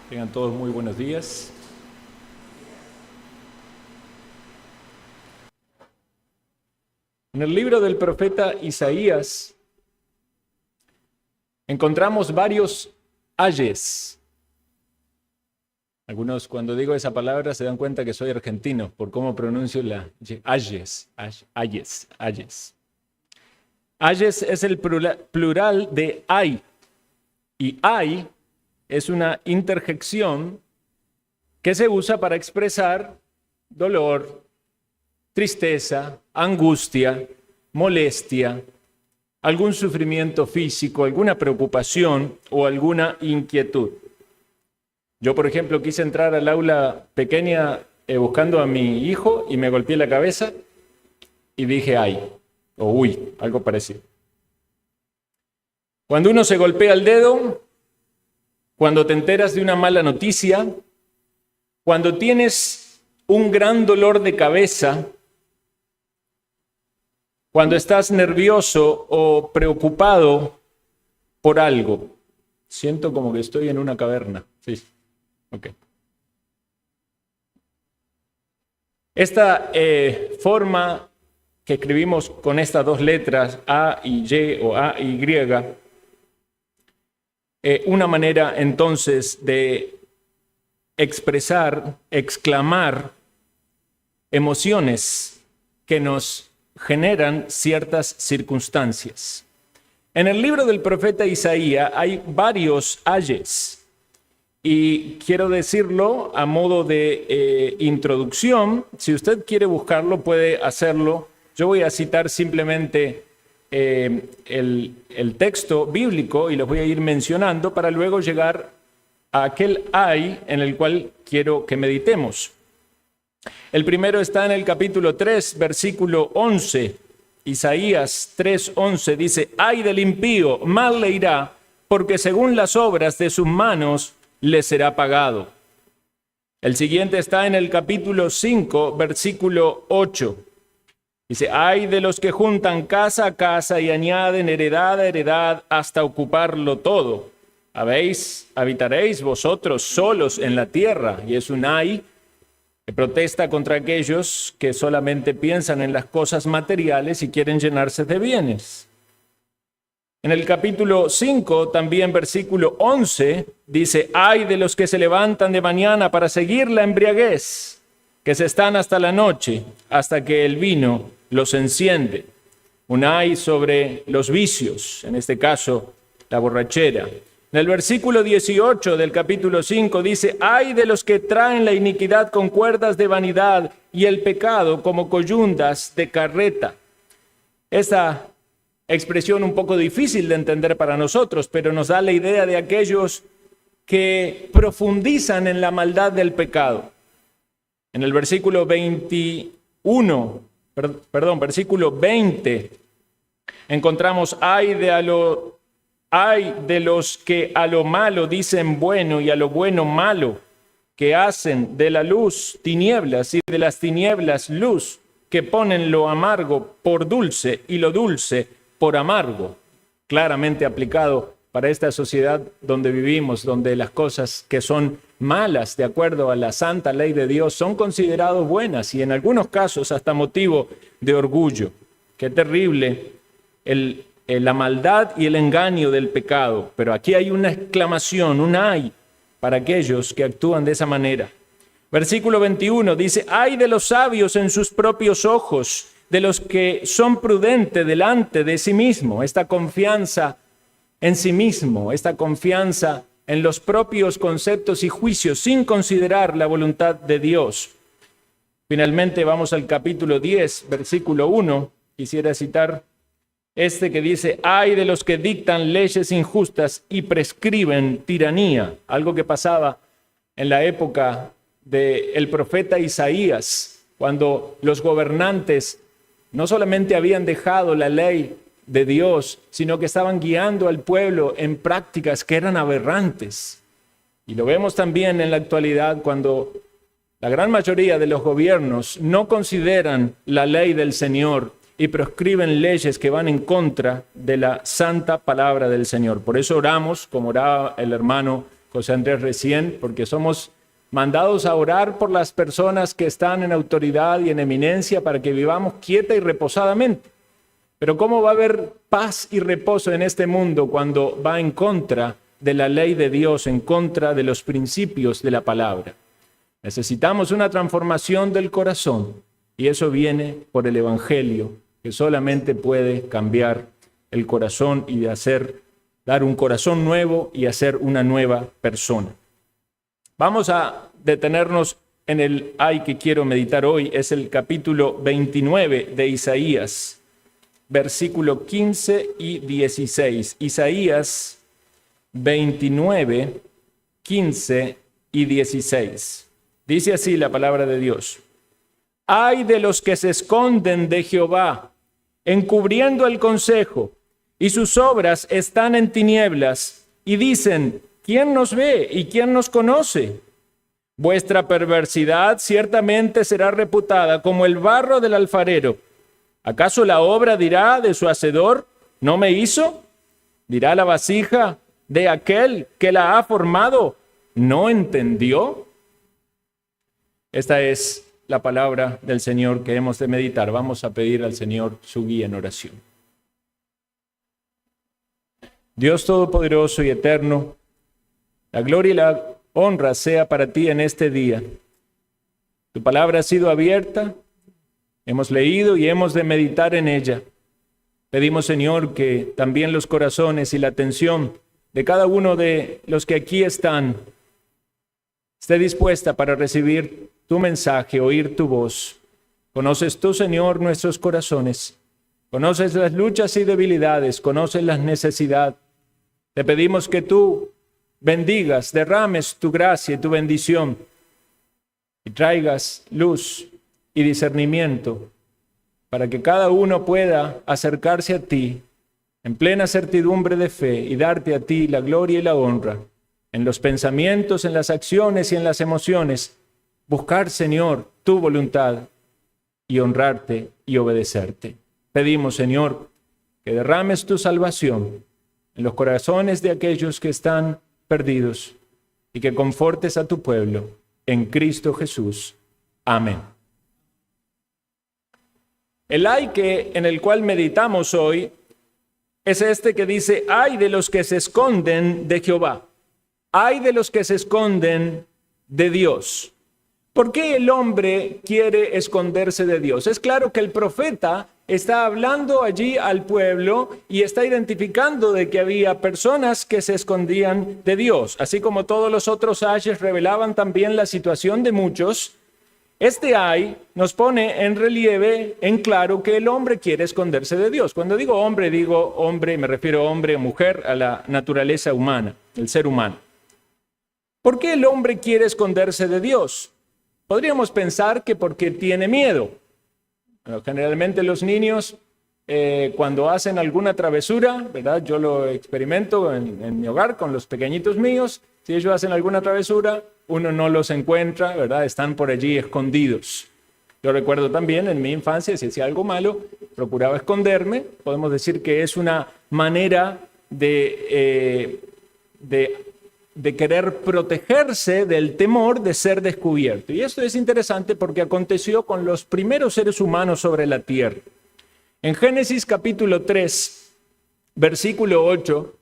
Tengan todos muy buenos días. En el libro del profeta Isaías encontramos varios ayes. Algunos cuando digo esa palabra se dan cuenta que soy argentino por cómo pronuncio la ayes. Ayes es el plural de ay. Y ay es una interjección que se usa para expresar dolor, tristeza, angustia, molestia, algún sufrimiento físico, alguna preocupación o alguna inquietud. Yo, por ejemplo, quise entrar al aula pequeña buscando a mi hijo y me golpeé la cabeza y dije ay, o uy, algo parecido. Cuando uno se golpea el dedo, cuando te enteras de una mala noticia, cuando tienes un gran dolor de cabeza, cuando estás nervioso o preocupado por algo. Siento como que estoy en una caverna. Sí, ok. Esta forma que escribimos con estas dos letras, A y Y o A y Y, una manera entonces de expresar, exclamar emociones que nos generan ciertas circunstancias. En el libro del profeta Isaías hay varios ayes y quiero decirlo a modo de introducción. Si usted quiere buscarlo puede hacerlo. Yo voy a citar simplemente el texto bíblico y los voy a ir mencionando para luego llegar a aquel ay en el cual quiero que meditemos. El primero está en el capítulo 3, versículo 11. Isaías 3:11 dice: ay del impío, mal le irá, porque según las obras de sus manos le será pagado. El siguiente está en el capítulo 5, versículo 8. Dice: ay de los que juntan casa a casa y añaden heredad a heredad hasta ocuparlo todo. Habitaréis vosotros solos en la tierra. Y es un ay que protesta contra aquellos que solamente piensan en las cosas materiales y quieren llenarse de bienes. En el capítulo 5, también versículo 11, dice: ay de los que se levantan de mañana para seguir la embriaguez, que se están hasta la noche, hasta que el vino los enciende. Un ay sobre los vicios, en este caso, la borrachera. En el versículo 18 del capítulo 5 dice: ay de los que traen la iniquidad con cuerdas de vanidad y el pecado como coyundas de carreta. Esta expresión un poco difícil de entender para nosotros, pero nos da la idea de aquellos que profundizan en la maldad del pecado. En el versículo 20, encontramos: ay de los que a lo malo dicen bueno y a lo bueno malo, que hacen de la luz tinieblas y de las tinieblas luz, que ponen lo amargo por dulce y lo dulce por amargo. Claramente aplicado para esta sociedad donde vivimos, donde las cosas que son malas, de acuerdo a la santa ley de Dios, son consideradas buenas y en algunos casos hasta motivo de orgullo. Qué terrible la maldad y el engaño del pecado, pero aquí hay una exclamación, un ay para aquellos que actúan de esa manera. Versículo 21 dice: ay de los sabios en sus propios ojos, de los que son prudentes delante de sí mismo. Esta confianza en sí mismo, esta confianza en los propios conceptos y juicios sin considerar la voluntad de Dios. Finalmente vamos al capítulo 10, versículo 1. Quisiera citar que dice: ay de los que dictan leyes injustas y prescriben tiranía. Algo que pasaba en la época del profeta Isaías, cuando los gobernantes no solamente habían dejado la ley de Dios, sino que estaban guiando al pueblo en prácticas que eran aberrantes. Y lo vemos también en la actualidad cuando la gran mayoría de los gobiernos no consideran la ley del Señor y proscriben leyes que van en contra de la santa palabra del Señor. Por eso oramos, como oraba el hermano José Andrés recién, porque somos mandados a orar por las personas que están en autoridad y en eminencia para que vivamos quieta y reposadamente. Pero ¿cómo va a haber paz y reposo en este mundo cuando va en contra de la ley de Dios, en contra de los principios de la palabra? Necesitamos una transformación del corazón y eso viene por el Evangelio, que solamente puede cambiar el corazón y dar un corazón nuevo y hacer una nueva persona. Vamos a detenernos en el ay que quiero meditar hoy, es el capítulo 29 de Isaías, versículo 15 y 16. Isaías 29, 15 y 16. Dice así la palabra de Dios. Ay de los que se esconden de Jehová, encubriendo el consejo, y sus obras están en tinieblas, y dicen, ¿quién nos ve y quién nos conoce? Vuestra perversidad ciertamente será reputada como el barro del alfarero. ¿Acaso la obra dirá de su hacedor, no me hizo? ¿Dirá la vasija de aquel que la ha formado, no entendió? Esta es la palabra del Señor que hemos de meditar. Vamos a pedir al Señor su guía en oración. Dios Todopoderoso y Eterno, la gloria y la honra sea para ti en este día. Tu palabra ha sido abierta, hemos leído y hemos de meditar en ella. Pedimos, Señor, que también los corazones y la atención de cada uno de los que aquí están esté dispuesta para recibir tu mensaje, oír tu voz. Conoces tú, Señor, nuestros corazones. Conoces las luchas y debilidades, conoces las necesidades. Te pedimos que tú bendigas, derrames tu gracia y tu bendición y traigas luz y discernimiento para que cada uno pueda acercarse a ti en plena certidumbre de fe y darte a ti la gloria y la honra en los pensamientos, en las acciones y en las emociones. Buscar, Señor, tu voluntad y honrarte y obedecerte. Pedimos, Señor, que derrames tu salvación en los corazones de aquellos que están perdidos y que confortes a tu pueblo en Cristo Jesús. Amén. El ay en el cual meditamos hoy es este que dice, ay de los que se esconden de Jehová, ay de los que se esconden de Dios. ¿Por qué el hombre quiere esconderse de Dios? Es claro que el profeta está hablando allí al pueblo y está identificando de que había personas que se escondían de Dios. Así como todos los otros ayes revelaban también la situación de muchos, este ay nos pone en relieve, en claro, que el hombre quiere esconderse de Dios. Cuando digo hombre, me refiero a hombre o mujer, a la naturaleza humana, el ser humano. ¿Por qué el hombre quiere esconderse de Dios? Podríamos pensar que porque tiene miedo. Bueno, generalmente los niños, cuando hacen alguna travesura, ¿verdad? Yo lo experimento en mi hogar con los pequeñitos míos. Si ellos hacen alguna travesura, uno no los encuentra, ¿verdad? Están por allí escondidos. Yo recuerdo también en mi infancia, si hacía algo malo, procuraba esconderme. Podemos decir que es una manera de querer protegerse del temor de ser descubierto. Y esto es interesante porque aconteció con los primeros seres humanos sobre la tierra. En Génesis capítulo 3, versículo 8,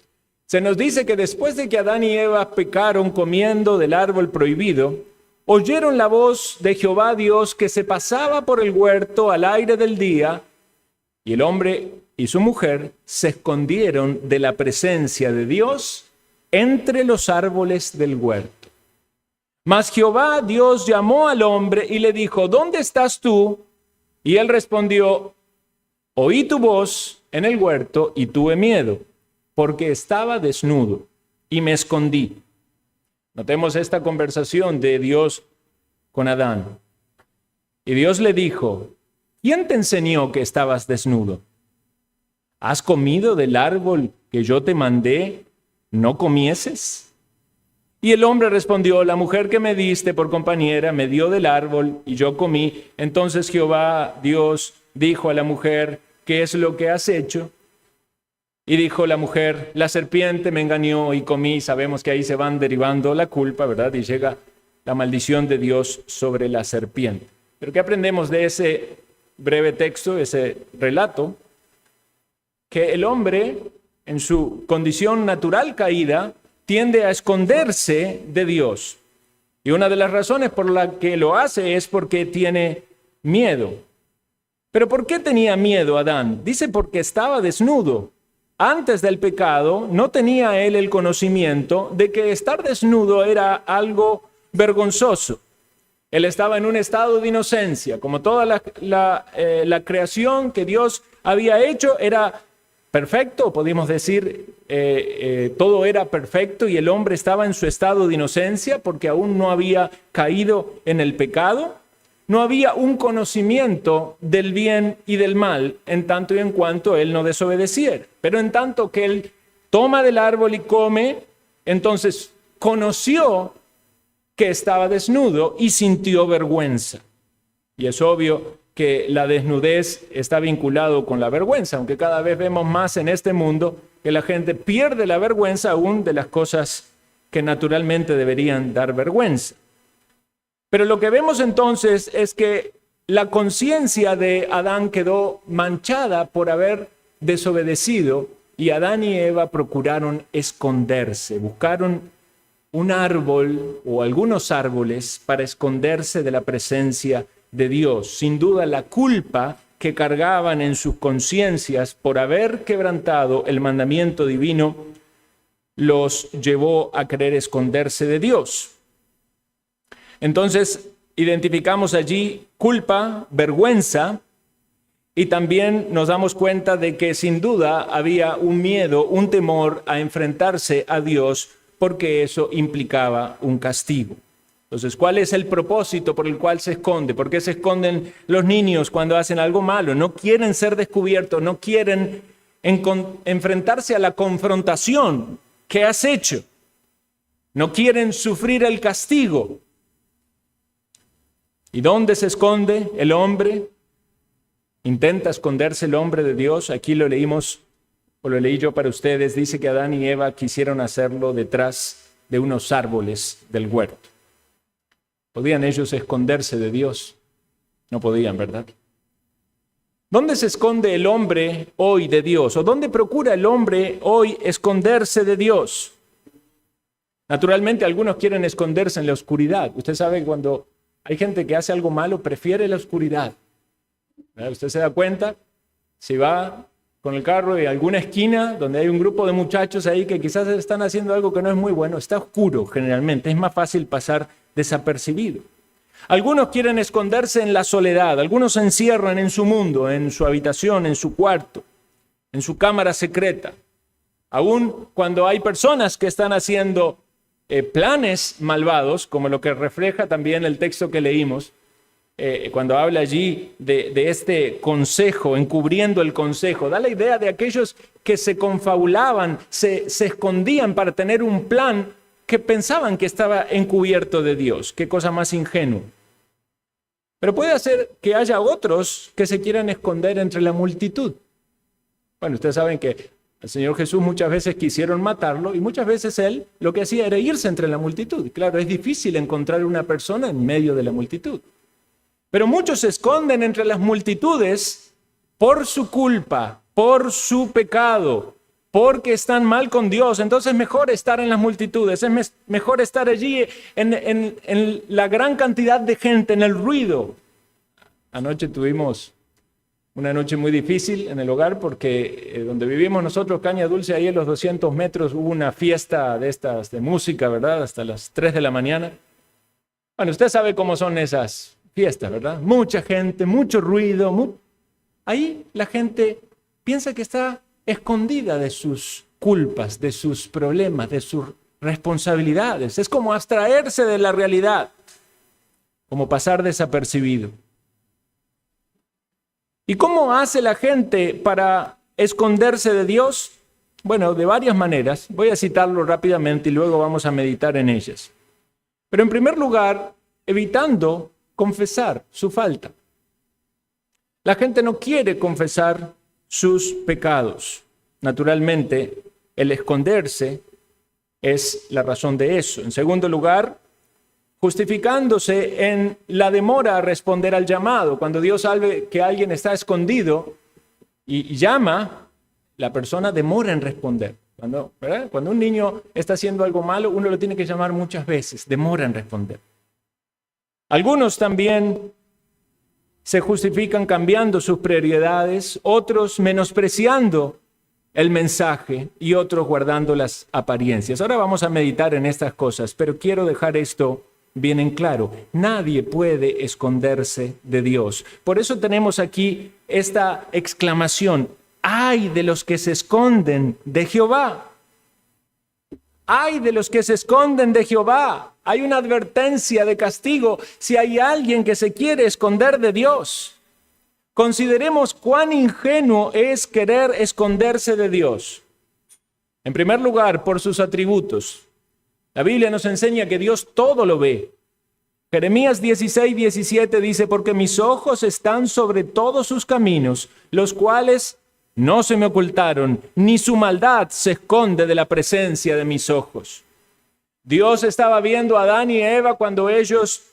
se nos dice que después de que Adán y Eva pecaron comiendo del árbol prohibido, oyeron la voz de Jehová Dios que se pasaba por el huerto al aire del día, y el hombre y su mujer se escondieron de la presencia de Dios entre los árboles del huerto. Mas Jehová Dios llamó al hombre y le dijo, ¿dónde estás tú? Y él respondió, oí tu voz en el huerto y tuve miedo, porque estaba desnudo y me escondí. Notemos esta conversación de Dios con Adán. Y Dios le dijo, ¿quién te enseñó que estabas desnudo? ¿Has comido del árbol que yo te mandé no comieses? Y el hombre respondió, la mujer que me diste por compañera me dio del árbol y yo comí. Entonces Jehová Dios dijo a la mujer, ¿qué es lo que has hecho? Y dijo la mujer, la serpiente me engañó y comí. Sabemos que ahí se van derivando la culpa, ¿verdad? Y llega la maldición de Dios sobre la serpiente. Pero ¿qué aprendemos de ese breve texto, ese relato? Que el hombre, en su condición natural caída, tiende a esconderse de Dios. Y una de las razones por la que lo hace es porque tiene miedo. ¿Pero por qué tenía miedo Adán? Dice porque estaba desnudo. Antes del pecado no tenía él el conocimiento de que estar desnudo era algo vergonzoso. Él estaba en un estado de inocencia, como toda la creación que Dios había hecho era perfecto, podemos decir, todo era perfecto y el hombre estaba en su estado de inocencia porque aún no había caído en el pecado. No había un conocimiento del bien y del mal en tanto y en cuanto él no desobedeciera. Pero en tanto que él toma del árbol y come, entonces conoció que estaba desnudo y sintió vergüenza. Y es obvio que la desnudez está vinculado con la vergüenza, aunque cada vez vemos más en este mundo que la gente pierde la vergüenza aún de las cosas que naturalmente deberían dar vergüenza. Pero lo que vemos entonces es que la conciencia de Adán quedó manchada por haber desobedecido y Adán y Eva procuraron esconderse, buscaron un árbol o algunos árboles para esconderse de la presencia de Dios. Sin duda la culpa que cargaban en sus conciencias por haber quebrantado el mandamiento divino los llevó a querer esconderse de Dios. Entonces, identificamos allí culpa, vergüenza, y también nos damos cuenta de que sin duda había un miedo, un temor a enfrentarse a Dios, porque eso implicaba un castigo. Entonces, ¿cuál es el propósito por el cual se esconde? ¿Por qué se esconden los niños cuando hacen algo malo? No quieren ser descubiertos, no quieren enfrentarse a la confrontación. ¿Qué has hecho? No quieren sufrir el castigo. ¿Y dónde se esconde el hombre? ¿Intenta esconderse el hombre de Dios? Aquí lo leímos, o lo leí yo para ustedes. Dice que Adán y Eva quisieron hacerlo detrás de unos árboles del huerto. ¿Podían ellos esconderse de Dios? No podían, ¿verdad? ¿Dónde se esconde el hombre hoy de Dios? ¿O dónde procura el hombre hoy esconderse de Dios? Naturalmente, algunos quieren esconderse en la oscuridad. Usted sabe que cuando hay gente que hace algo malo, prefiere la oscuridad. Usted se da cuenta, si va con el carro y alguna esquina donde hay un grupo de muchachos ahí que quizás están haciendo algo que no es muy bueno, está oscuro generalmente, es más fácil pasar desapercibido. Algunos quieren esconderse en la soledad, algunos se encierran en su mundo, en su habitación, en su cuarto, en su cámara secreta. Aún cuando hay personas que están haciendo planes malvados, como lo que refleja también el texto que leímos, cuando habla allí de este consejo, encubriendo el consejo, da la idea de aquellos que se confabulaban, se escondían para tener un plan que pensaban que estaba encubierto de Dios. Qué cosa más ingenua. Pero puede ser que haya otros que se quieran esconder entre la multitud. Bueno, ustedes saben que al Señor Jesús muchas veces quisieron matarlo y muchas veces Él lo que hacía era irse entre la multitud. Claro, es difícil encontrar una persona en medio de la multitud. Pero muchos se esconden entre las multitudes por su culpa, por su pecado, porque están mal con Dios. Entonces es mejor estar en las multitudes, es mejor estar allí en la gran cantidad de gente, en el ruido. Anoche tuvimos una noche muy difícil en el hogar porque donde vivimos nosotros, Caña Dulce, ahí en los 200 metros hubo una fiesta de estas de música, ¿verdad? Hasta las 3 de la mañana. Bueno, usted sabe cómo son esas fiestas, ¿verdad? Mucha gente, mucho ruido. Ahí la gente piensa que está escondida de sus culpas, de sus problemas, de sus responsabilidades. Es como abstraerse de la realidad, como pasar desapercibido. ¿Y cómo hace la gente para esconderse de Dios? Bueno, de varias maneras. Voy a citarlo rápidamente y luego vamos a meditar en ellas. Pero en primer lugar, evitando confesar su falta. La gente no quiere confesar sus pecados. naturalmente, el esconderse es la razón de eso. En segundo lugar, justificándose en la demora a responder al llamado. Cuando Dios sabe que alguien está escondido y llama, la persona demora en responder. Cuando un niño está haciendo algo malo, uno lo tiene que llamar muchas veces, demora en responder. Algunos también se justifican cambiando sus prioridades, otros menospreciando el mensaje y otros guardando las apariencias. Ahora vamos a meditar en estas cosas, pero quiero dejar esto bien en claro. Nadie puede esconderse de Dios. Por eso tenemos aquí esta exclamación: ¡ay de los que se esconden de Jehová! ¡Ay de los que se esconden de Jehová! Hay una advertencia de castigo si hay alguien que se quiere esconder de Dios. Consideremos cuán ingenuo es querer esconderse de Dios. En primer lugar, por sus atributos. La Biblia nos enseña que Dios todo lo ve. Jeremías 16:17 dice: porque mis ojos están sobre todos sus caminos, los cuales no se me ocultaron, ni su maldad se esconde de la presencia de mis ojos. Dios estaba viendo a Adán y Eva cuando ellos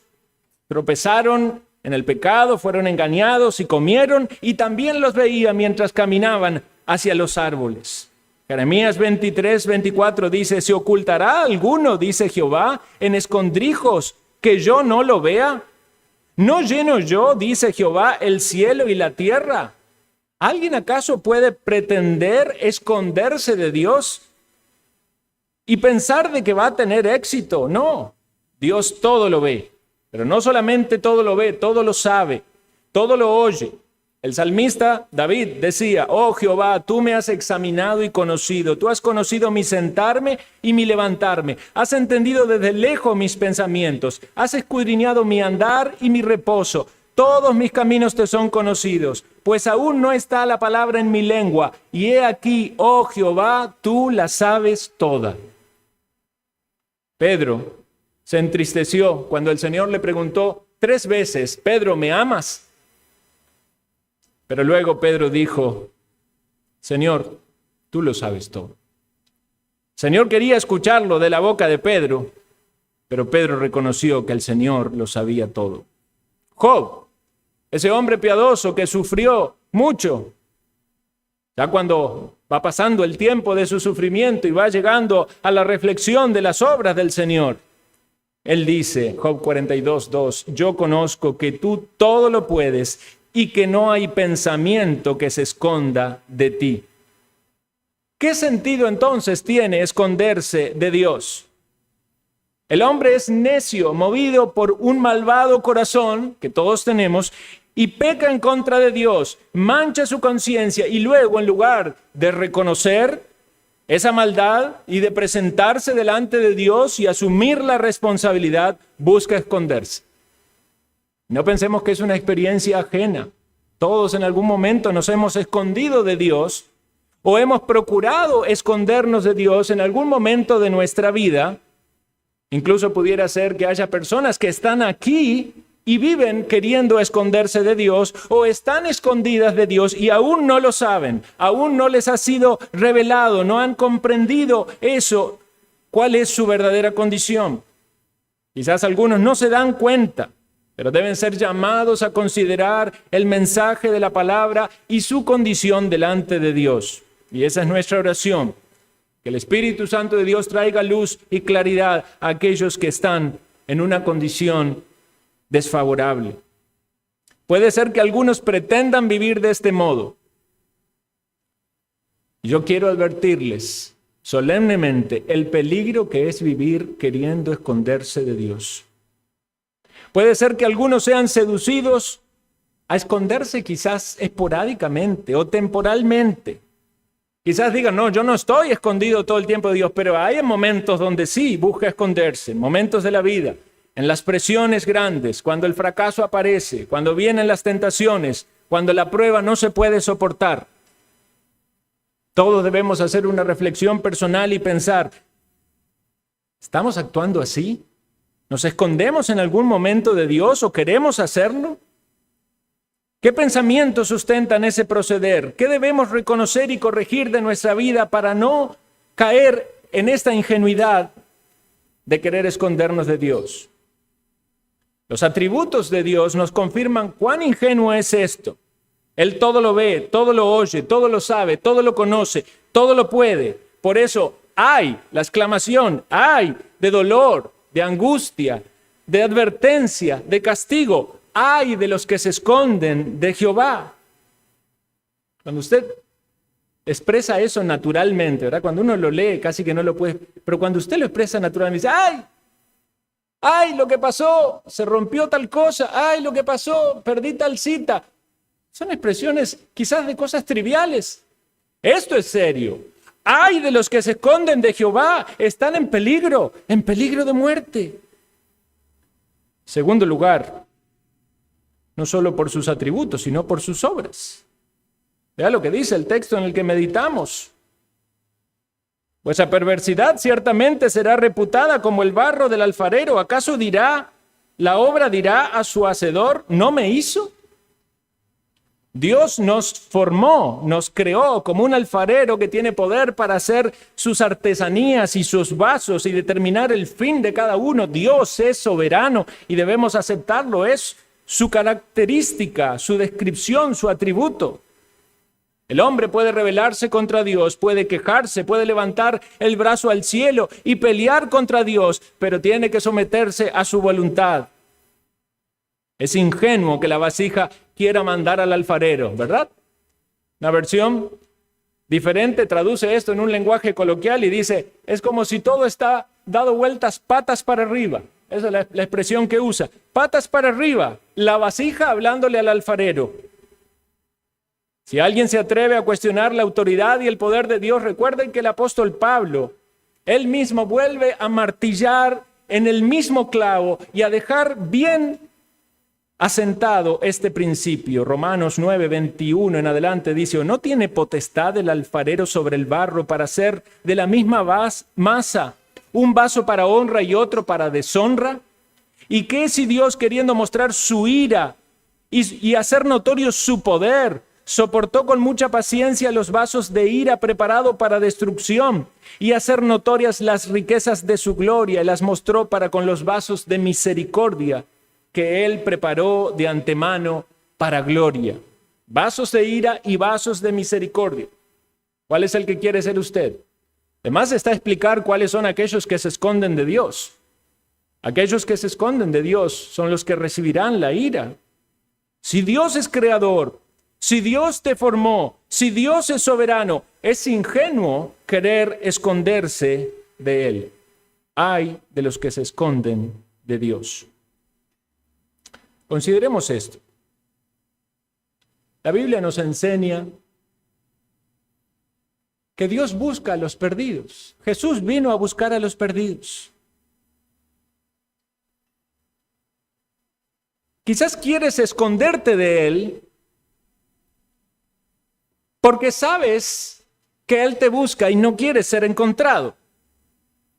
tropezaron en el pecado, fueron engañados y comieron, y también los veía mientras caminaban hacia los árboles. Jeremías 23:24 dice: ¿se ocultará alguno, dice Jehová, en escondrijos que yo no lo vea? ¿No lleno yo, dice Jehová, el cielo y la tierra? ¿Alguien acaso puede pretender esconderse de Dios y pensar de que va a tener éxito? No, Dios todo lo ve, pero no solamente todo lo ve, todo lo sabe, todo lo oye. El salmista David decía: oh Jehová, tú me has examinado y conocido, tú has conocido mi sentarme y mi levantarme, has entendido desde lejos mis pensamientos, has escudriñado mi andar y mi reposo. Todos mis caminos te son conocidos, pues aún no está la palabra en mi lengua, y he aquí, oh Jehová, tú la sabes toda. Pedro se entristeció cuando el Señor le preguntó 3 veces: Pedro, ¿me amas? Pero luego Pedro dijo: Señor, tú lo sabes todo. El Señor quería escucharlo de la boca de Pedro, pero Pedro reconoció que el Señor lo sabía todo. Job, ese hombre piadoso que sufrió mucho, ya cuando va pasando el tiempo de su sufrimiento y va llegando a la reflexión de las obras del Señor, él dice, Job 42:2, yo conozco que tú todo lo puedes y que no hay pensamiento que se esconda de ti. ¿Qué sentido entonces tiene esconderse de Dios? El hombre es necio, movido por un malvado corazón, que todos tenemos, y peca en contra de Dios, mancha su conciencia y luego, en lugar de reconocer esa maldad y de presentarse delante de Dios y asumir la responsabilidad, busca esconderse. No pensemos que es una experiencia ajena. Todos en algún momento nos hemos escondido de Dios o hemos procurado escondernos de Dios en algún momento de nuestra vida. Incluso pudiera ser que haya personas que están aquí y viven queriendo esconderse de Dios o están escondidas de Dios y aún no lo saben, aún no les ha sido revelado, no han comprendido eso, cuál es su verdadera condición. Quizás algunos no se dan cuenta, pero deben ser llamados a considerar el mensaje de la palabra y su condición delante de Dios. Y esa es nuestra oración. Que el Espíritu Santo de Dios traiga luz y claridad a aquellos que están en una condición desfavorable. Puede ser que algunos pretendan vivir de este modo. Yo quiero advertirles solemnemente el peligro que es vivir queriendo esconderse de Dios. Puede ser que algunos sean seducidos a esconderse quizás esporádicamente o temporalmente. Quizás digan, no, yo no estoy escondido todo el tiempo de Dios, pero hay momentos donde sí busca esconderse, momentos de la vida, en las presiones grandes, cuando el fracaso aparece, cuando vienen las tentaciones, cuando la prueba no se puede soportar. Todos debemos hacer una reflexión personal y pensar, ¿estamos actuando así? ¿Nos escondemos en algún momento de Dios o queremos hacerlo? ¿Qué pensamientos sustentan ese proceder? ¿Qué debemos reconocer y corregir de nuestra vida para no caer en esta ingenuidad de querer escondernos de Dios? Los atributos de Dios nos confirman cuán ingenuo es esto. Él todo lo ve, todo lo oye, todo lo sabe, todo lo conoce, todo lo puede. Por eso hay la exclamación, hay de dolor, de angustia, de advertencia, de castigo. Hay de los que se esconden de Jehová. Cuando usted expresa eso naturalmente, ¿verdad? Cuando uno lo lee casi que no lo puede, pero cuando usted lo expresa naturalmente, dice, ¡ay! Lo que pasó, se rompió tal cosa, ¡ay! Lo que pasó, perdí tal cita. Son expresiones quizás de cosas triviales. Esto es serio. ¡Ay de los que se esconden de Jehová! Están en peligro de muerte. Segundo lugar, no solo por sus atributos, sino por sus obras. Vea lo que dice el texto en el que meditamos. Vuestra perversidad ciertamente será reputada como el barro del alfarero. ¿Acaso la obra dirá a su hacedor, no me hizo? Dios nos formó, nos creó como un alfarero que tiene poder para hacer sus artesanías y sus vasos y determinar el fin de cada uno. Dios es soberano y debemos aceptarlo. Es su característica, su descripción, su atributo. El hombre puede rebelarse contra Dios, puede quejarse, puede levantar el brazo al cielo y pelear contra Dios, pero tiene que someterse a su voluntad. Es ingenuo que la vasija quiera mandar al alfarero, ¿verdad? Una versión diferente traduce esto en un lenguaje coloquial y dice, es como si todo está dado vueltas patas para arriba. Esa es la expresión que usa. Patas para arriba, la vasija hablándole al alfarero. Si alguien se atreve a cuestionar la autoridad y el poder de Dios, recuerden que el apóstol Pablo, él mismo vuelve a martillar en el mismo clavo y a dejar bien asentado este principio. Romanos 9:21 en adelante dice, ¿no tiene potestad el alfarero sobre el barro para hacer de la misma masa un vaso para honra y otro para deshonra? ¿Y qué si Dios, queriendo mostrar su ira y hacer notorio su poder, soportó con mucha paciencia los vasos de ira preparado para destrucción y hacer notorias las riquezas de su gloria y las mostró para con los vasos de misericordia que él preparó de antemano para gloria? Vasos de ira y vasos de misericordia. ¿Cuál es el que quiere ser usted? Además está a explicar cuáles son aquellos que se esconden de Dios. Aquellos que se esconden de Dios son los que recibirán la ira. Si Dios es creador, si Dios te formó, si Dios es soberano, es ingenuo querer esconderse de Él. Ay de los que se esconden de Dios. Consideremos esto. La Biblia nos enseña que Dios busca a los perdidos. Jesús vino a buscar a los perdidos. Quizás quieres esconderte de Él porque sabes que Él te busca y no quieres ser encontrado.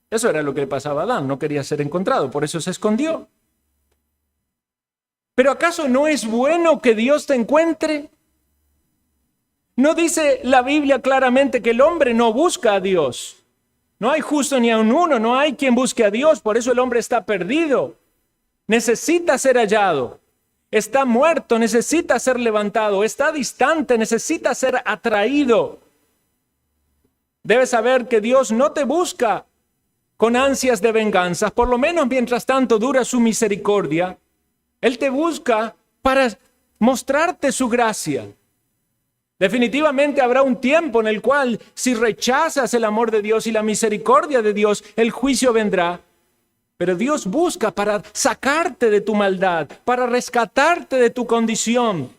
Eso era lo que le pasaba a Adán, no quería ser encontrado, por eso se escondió. ¿Pero acaso no es bueno que Dios te encuentre? ¿No dice la Biblia claramente que el hombre no busca a Dios? No hay justo ni aun uno, no hay quien busque a Dios, por eso el hombre está perdido. Necesita ser hallado. Está muerto, necesita ser levantado. Está distante, necesita ser atraído. Debes saber que Dios no te busca con ansias de venganza, por lo menos mientras tanto dura su misericordia. Él te busca para mostrarte su gracia. Definitivamente habrá un tiempo en el cual, si rechazas el amor de Dios y la misericordia de Dios, el juicio vendrá. Pero Dios busca para sacarte de tu maldad, para rescatarte de tu condición.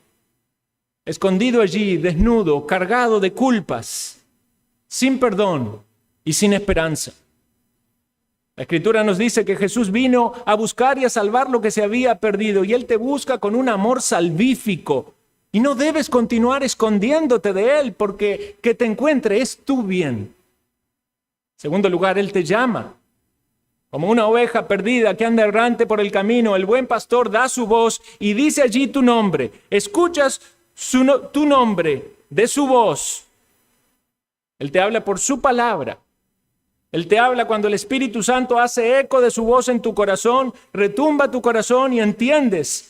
Escondido allí, desnudo, cargado de culpas, sin perdón y sin esperanza. La Escritura nos dice que Jesús vino a buscar y a salvar lo que se había perdido, y Él te busca con un amor salvífico. Y no debes continuar escondiéndote de Él, porque que te encuentre es tu bien. En segundo lugar, Él te llama Como una oveja perdida que anda errante por el camino, el buen pastor da su voz y dice allí tu nombre. Escuchas tu nombre de su voz. Él te habla por su palabra. Él te habla cuando el Espíritu Santo hace eco de su voz en tu corazón, retumba tu corazón y entiendes.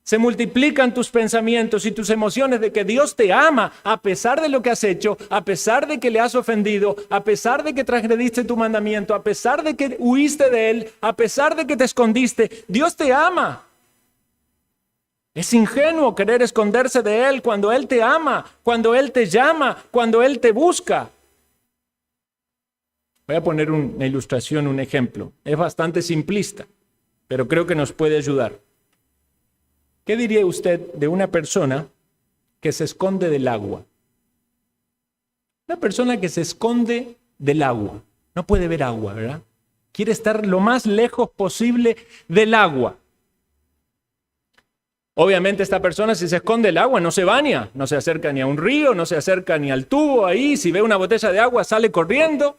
Se multiplican tus pensamientos y tus emociones de que Dios te ama a pesar de lo que has hecho, a pesar de que le has ofendido, a pesar de que transgrediste tu mandamiento, a pesar de que huiste de Él, a pesar de que te escondiste. Dios te ama. Es ingenuo querer esconderse de Él cuando Él te ama, cuando Él te llama, cuando Él te busca. Voy a poner una ilustración, un ejemplo. Es bastante simplista, pero creo que nos puede ayudar. ¿Qué diría usted de una persona que se esconde del agua? Una persona que se esconde del agua. No puede ver agua, ¿verdad? Quiere estar lo más lejos posible del agua. Obviamente esta persona, si se esconde del agua, no se baña, no se acerca ni a un río, no se acerca ni al tubo ahí. Si ve una botella de agua, sale corriendo.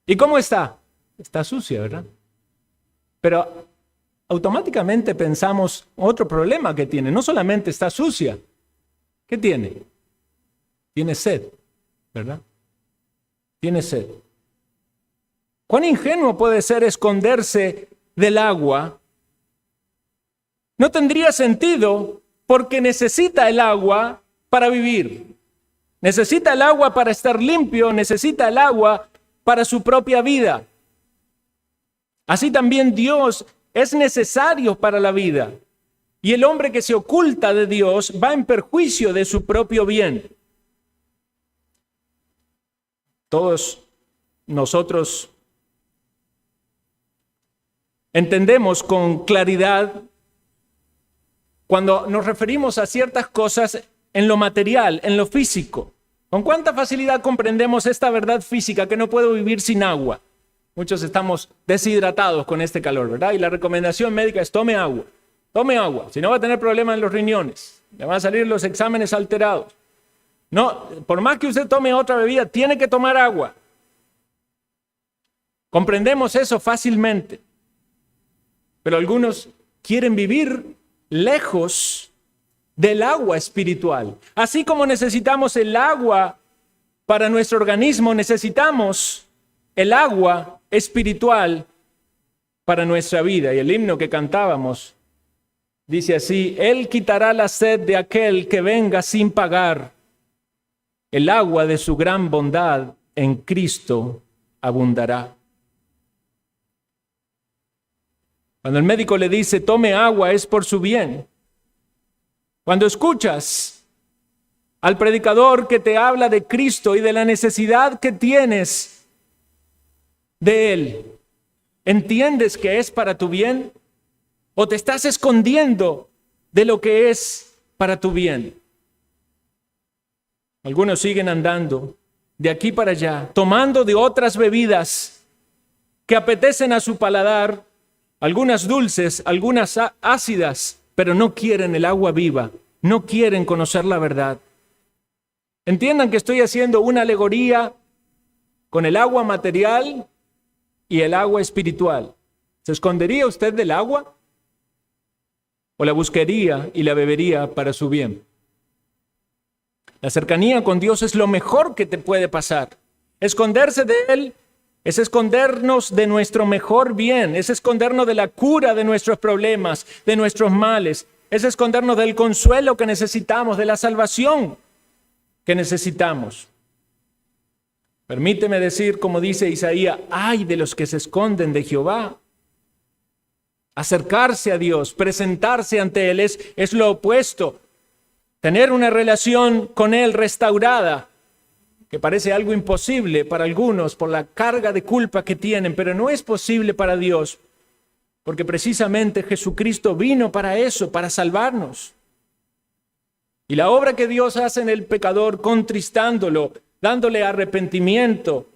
¿Y cómo está? Está sucia, ¿verdad? Pero automáticamente pensamos otro problema que tiene. No solamente está sucia. ¿Qué tiene? Tiene sed, ¿verdad? Tiene sed. ¿Cuán ingenuo puede ser esconderse del agua? No tendría sentido porque necesita el agua para vivir. Necesita el agua para estar limpio, necesita el agua para su propia vida. Así también Dios es necesario para la vida. Y el hombre que se oculta de Dios va en perjuicio de su propio bien. Todos nosotros entendemos con claridad cuando nos referimos a ciertas cosas en lo material, en lo físico. ¿Con cuánta facilidad comprendemos esta verdad física que no puedo vivir sin agua? Muchos estamos deshidratados con este calor, ¿verdad? Y la recomendación médica es tome agua. Tome agua, si no va a tener problemas en los riñones. Le van a salir los exámenes alterados. No, por más que usted tome otra bebida, tiene que tomar agua. Comprendemos eso fácilmente. Pero algunos quieren vivir lejos del agua espiritual. Así como necesitamos el agua para nuestro organismo, necesitamos el agua espiritual para nuestra vida. Y el himno que cantábamos dice así: Él quitará la sed de aquel que venga sin pagar. El agua de su gran bondad en Cristo abundará. Cuando el médico le dice tome agua es por su bien. Cuando escuchas al predicador que te habla de Cristo y de la necesidad que tienes de Él, ¿entiendes que es para tu bien? ¿O te estás escondiendo de lo que es para tu bien? Algunos siguen andando de aquí para allá, tomando de otras bebidas que apetecen a su paladar, algunas dulces, algunas ácidas, pero no quieren el agua viva, no quieren conocer la verdad. Entiendan que estoy haciendo una alegoría con el agua material y el agua espiritual. ¿Se escondería usted del agua? ¿O la buscaría y la bebería para su bien? La cercanía con Dios es lo mejor que te puede pasar. Esconderse de Él es escondernos de nuestro mejor bien, es escondernos de la cura de nuestros problemas, de nuestros males, es escondernos del consuelo que necesitamos, de la salvación que necesitamos. Permíteme decir, como dice Isaías, ay de los que se esconden de Jehová. Acercarse a Dios, presentarse ante Él es lo opuesto. Tener una relación con Él restaurada, que parece algo imposible para algunos por la carga de culpa que tienen, pero no es posible para Dios, porque precisamente Jesucristo vino para eso, para salvarnos. Y la obra que Dios hace en el pecador, contristándolo, dándole arrepentimiento,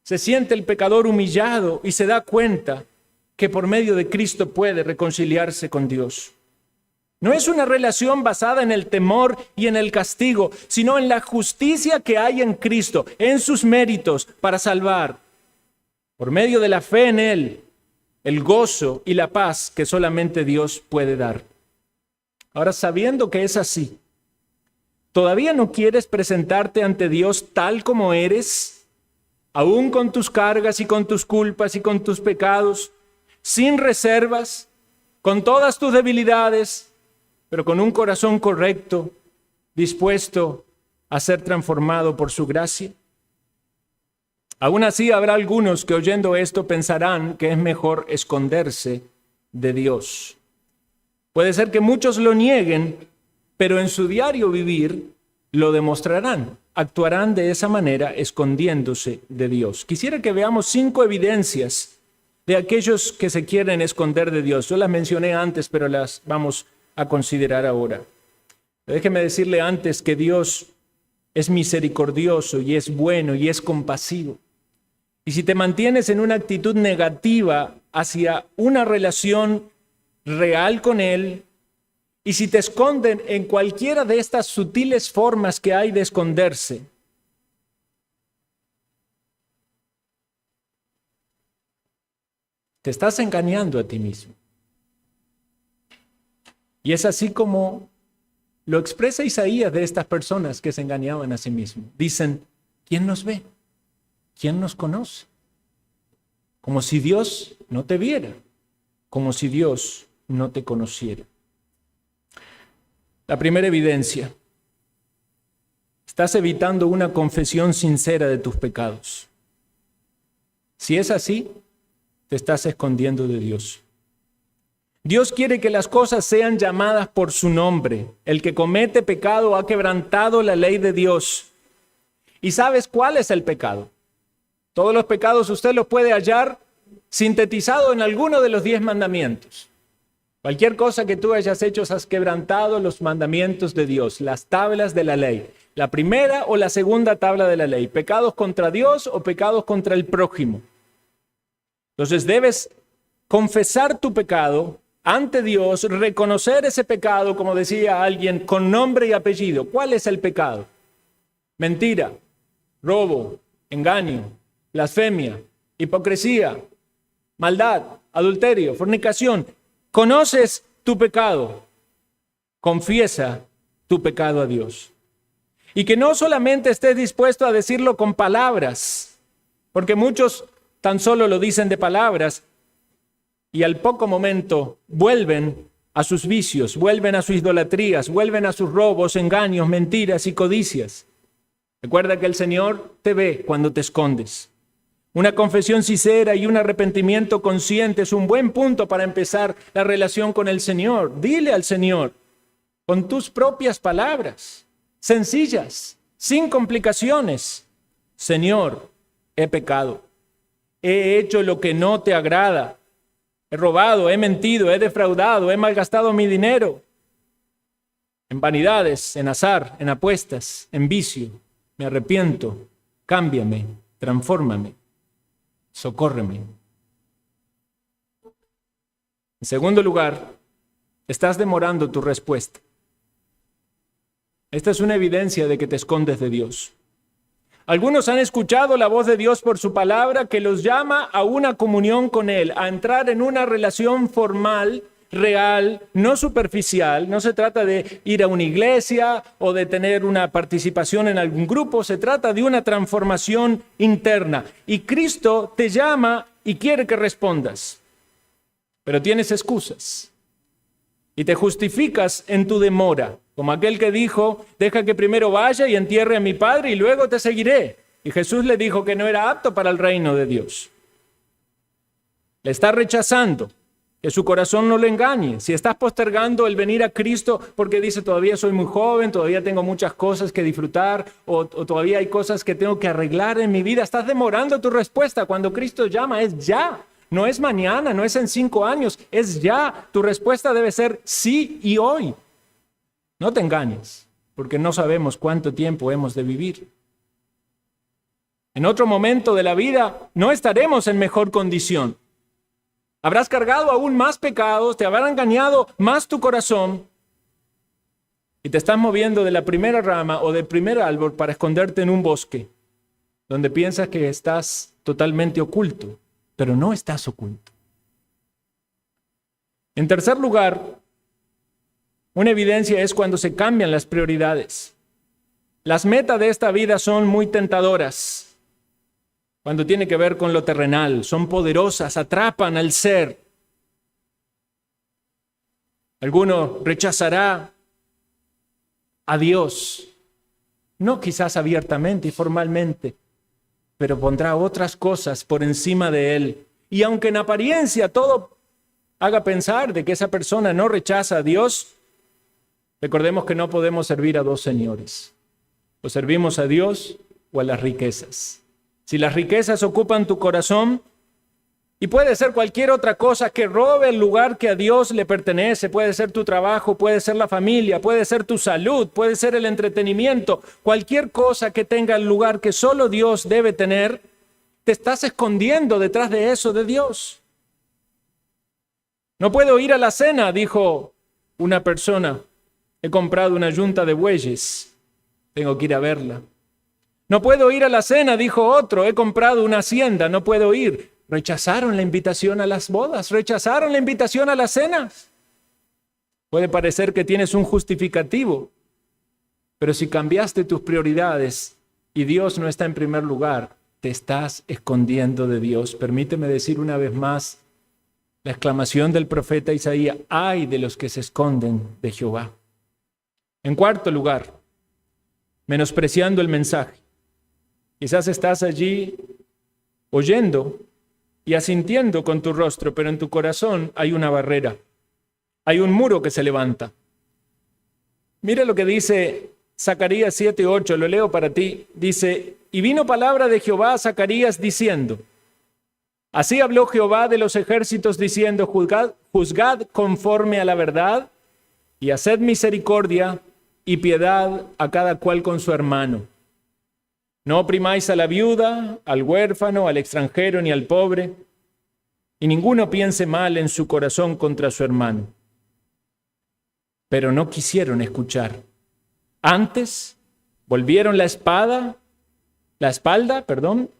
se siente el pecador humillado y se da cuenta que por medio de Cristo puede reconciliarse con Dios. No es una relación basada en el temor y en el castigo, sino en la justicia que hay en Cristo, en sus méritos para salvar. por medio de la fe en Él, el gozo y la paz que solamente Dios puede dar. Ahora, sabiendo que es así, ¿todavía no quieres presentarte ante Dios tal como eres, aún con tus cargas y con tus culpas y con tus pecados, sin reservas, con todas tus debilidades, pero con un corazón correcto, dispuesto a ser transformado por su gracia? Aún así, habrá algunos que oyendo esto pensarán que es mejor esconderse de Dios. Puede ser que muchos lo nieguen, pero en su diario vivir lo demostrarán. Actuarán de esa manera escondiéndose de Dios. Quisiera que veamos 5 evidencias de aquellos que se quieren esconder de Dios. Yo las mencioné antes, pero las vamos a considerar ahora. Déjeme decirle antes que Dios es misericordioso y es bueno y es compasivo. Y si te mantienes en una actitud negativa hacia una relación real con Él, y si te esconden en cualquiera de estas sutiles formas que hay de esconderse, te estás engañando a ti mismo. Y es así como lo expresa Isaías de estas personas que se engañaban a sí mismos. Dicen, ¿quién nos ve? ¿Quién nos conoce? Como si Dios no te viera, como si Dios no te conociera. La primera evidencia: estás evitando una confesión sincera de tus pecados. Si es así, te estás escondiendo de Dios. Dios quiere que las cosas sean llamadas por su nombre. El que comete pecado ha quebrantado la ley de Dios. ¿Y sabes cuál es el pecado? Todos los pecados usted los puede hallar sintetizado en alguno de los 10 mandamientos. Cualquier cosa que tú hayas hecho, has quebrantado los mandamientos de Dios, las tablas de la ley. La primera o la segunda tabla de la ley. Pecados contra Dios o pecados contra el prójimo. Entonces debes confesar tu pecado ante Dios, reconocer ese pecado, como decía alguien, con nombre y apellido. ¿Cuál es el pecado? Mentira, robo, engaño, blasfemia, hipocresía, maldad, adulterio, fornicación. Conoces tu pecado, confiesa tu pecado a Dios. Y que no solamente estés dispuesto a decirlo con palabras, porque muchos tan solo lo dicen de palabras y al poco momento vuelven a sus vicios, vuelven a sus idolatrías, vuelven a sus robos, engaños, mentiras y codicias. Recuerda que el Señor te ve cuando te escondes. Una confesión sincera y un arrepentimiento consciente es un buen punto para empezar la relación con el Señor. Dile al Señor, con tus propias palabras, sencillas, sin complicaciones: Señor, he pecado, he hecho lo que no te agrada, he robado, he mentido, he defraudado, he malgastado mi dinero en vanidades, en azar, en apuestas, en vicio. Me arrepiento, cámbiame, transfórmame. Socórreme. En segundo lugar, estás demorando tu respuesta. Esta es una evidencia de que te escondes de Dios. Algunos han escuchado la voz de Dios por su palabra que los llama a una comunión con Él, a entrar en una relación formal, real, no superficial. No se trata de ir a una iglesia o de tener una participación en algún grupo, se trata de una transformación interna. Y Cristo te llama y quiere que respondas, pero tienes excusas y te justificas en tu demora, como aquel que dijo, deja que primero vaya y entierre a mi padre y luego te seguiré. Y Jesús le dijo que no era apto para el reino de Dios. Le está rechazando. Que su corazón no le engañe. Si estás postergando el venir a Cristo porque dice todavía soy muy joven, todavía tengo muchas cosas que disfrutar o todavía hay cosas que tengo que arreglar en mi vida, estás demorando tu respuesta. Cuando Cristo llama es ya, no es mañana, no es en 5 años, es ya. Tu respuesta debe ser sí y hoy. No te engañes, porque no sabemos cuánto tiempo hemos de vivir. En otro momento de la vida no estaremos en mejor condición. Habrás cargado aún más pecados, te habrá engañado más tu corazón y te estás moviendo de la primera rama o del primer árbol para esconderte en un bosque donde piensas que estás totalmente oculto pero no estás oculto. En tercer lugar, una evidencia es cuando se cambian las prioridades. Las metas de esta vida son muy tentadoras. Cuando tiene que ver con lo terrenal, son poderosas, atrapan al ser. Alguno rechazará a Dios, no quizás abiertamente y formalmente, pero pondrá otras cosas por encima de él. Y aunque en apariencia todo haga pensar de que esa persona no rechaza a Dios, recordemos que no podemos servir a dos señores. O servimos a Dios o a las riquezas. Si las riquezas ocupan tu corazón, y puede ser cualquier otra cosa que robe el lugar que a Dios le pertenece, puede ser tu trabajo, puede ser la familia, puede ser tu salud, puede ser el entretenimiento, cualquier cosa que tenga el lugar que solo Dios debe tener, te estás escondiendo detrás de eso de Dios. No puedo ir a la cena, dijo una persona. He comprado una yunta de bueyes, tengo que ir a verla. No puedo ir a la cena, dijo otro. He comprado una hacienda, no puedo ir. Rechazaron la invitación a las bodas, rechazaron la invitación a las cenas. Puede parecer que tienes un justificativo, pero si cambiaste tus prioridades y Dios no está en primer lugar, te estás escondiendo de Dios. Permíteme decir una vez más la exclamación del profeta Isaías: ¡ay de los que se esconden de Jehová! En cuarto lugar, menospreciando el mensaje. Quizás estás allí oyendo y asintiendo con tu rostro, pero en tu corazón hay una barrera, hay un muro que se levanta. Mira lo que dice Zacarías 7:8, lo leo para ti. Dice: y vino palabra de Jehová a Zacarías diciendo, así habló Jehová de los ejércitos diciendo, juzgad conforme a la verdad y haced misericordia y piedad a cada cual con su hermano. No oprimáis a la viuda, al huérfano, al extranjero ni al pobre, y ninguno piense mal en su corazón contra su hermano. Pero no quisieron escuchar. Antes volvieron la espalda,